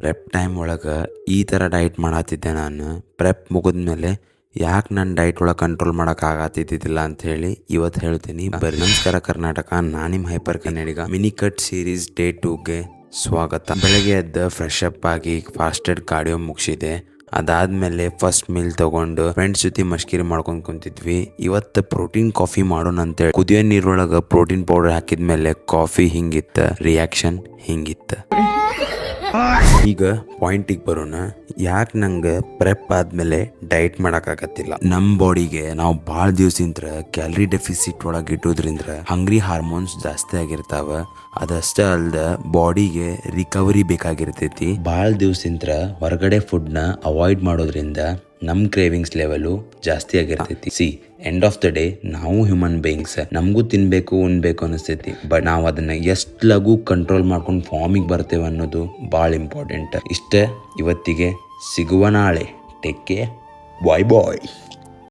Prep time ಒಳಗೆ ಈ ಥರ ಡೈಟ್ ಮಾಡತ್ತಿದ್ದೆ. ನಾನು ಪ್ರೆಪ್ ಮುಗಿದ್ಮೇಲೆ ಯಾಕೆ ನಾನು ಡೈಟ್ ಒಳಗೆ ಕಂಟ್ರೋಲ್ ಮಾಡೋಕ್ಕಾಗತ್ತಿದ್ದಿಲ್ಲ ಅಂತ ಹೇಳಿ ಇವತ್ತು ಹೇಳ್ತೀನಿ. ಬರ್ರಿ. ನಮಸ್ಕಾರ ಕರ್ನಾಟಕ, ನಾನು ನಿಮ್ಮ ಹೈಪರ್ ಕನ್ನಡಿಗ. ಮಿನಿ ಕಟ್ ಸೀರೀಸ್ ಡೇ 2ಗೆ ಸ್ವಾಗತ. ಬೆಳಗ್ಗೆ ಎದ್ದು ಫ್ರೆಶ್ ಅಪ್ ಆಗಿ ಫಾಸ್ಟೆಡ್ ಕಾರ್ಡಿಯೋ ಮುಗಿಸಿದೆ. ಅದಾದ್ಮೇಲೆ ಫಸ್ಟ್ ಮೀಲ್ ತಗೊಂಡು ಫ್ರೆಂಡ್ಸ್ ಜೊತೆ ಮಶ್ಕಿರಿ ಮಾಡ್ಕೊಂಡು ಕುಂತಿದ್ವಿ. ಇವತ್ತು ಪ್ರೋಟೀನ್ ಕಾಫಿ ಮಾಡೋಣ ಅಂತೇಳಿ ಕುದಿಯೋ ನೀರೊಳಗೆ ಪ್ರೋಟೀನ್ ಪೌಡರ್ ಹಾಕಿದ್ಮೇಲೆ ಕಾಫಿ ಹಿಂಗಿತ್ತ, ರಿಯಾಕ್ಷನ್ ಹಿಂಗಿತ್ತ. ಈಗ ಪಾಯಿಂಟಿಗೆ ಬರೋಣ. ಯಾಕೆ ನಂಗೆ ಪ್ರೆಪ್ ಆದ್ಮೇಲೆ ಡೈಟ್ ಮಾಡೋಕ್ಕಾಗತ್ತಿಲ್ಲ? ನಮ್ಮ ಬಾಡಿಗೆ ನಾವು ಭಾಳ ದಿವಸದಿಂದ ಕ್ಯಾಲರಿ ಡೆಫಿಸಿಟ್ ಒಳಗೆ ಇಟ್ಟೋದ್ರಿಂದ ಹಂಗ್ರಿ ಹಾರ್ಮೋನ್ಸ್ ಜಾಸ್ತಿ ಆಗಿರ್ತಾವ. ಅದಷ್ಟೇ ಅಲ್ದ ಬಾಡಿಗೆ ರಿಕವರಿ ಬೇಕಾಗಿರ್ತೈತಿ. ಭಾಳ ದಿವಸದಿಂದ ಹೊರಗಡೆ ಫುಡ್ನ ಅವಾಯ್ಡ್ ಮಾಡೋದ್ರಿಂದ ನಮ್ಮ ಕ್ರೇವಿಂಗ್ಸ್ ಲೆವೆಲು ಜಾಸ್ತಿ ಆಗಿರ್ತೈತಿ. ಎಂಡ್ ಆಫ್ ದ ಡೇ ನಾವು ಹ್ಯೂಮನ್ ಬೀಯಿಂಗ್ಸ್, ನಮಗೂ ತಿನ್ಬೇಕು ಉಣ್ಬೇಕು ಅನಿಸ್ತೈತಿ. ಬಟ್ ನಾವು ಅದನ್ನ ಎಷ್ಟು ಲಘು ಕಂಟ್ರೋಲ್ ಮಾಡ್ಕೊಂಡು ಫಾರ್ಮಿಗೆ ಬರ್ತೇವೆ ಅನ್ನೋದು ಭಾಳ ಇಂಪಾರ್ಟೆಂಟ್. ಇಷ್ಟೇ ಇವತ್ತಿಗೆ, ಸಿಗುವ ನಾಳೆ. ಟೇಕ್ ಕೇರ್, ಬಾಯ್ ಬಾಯ್.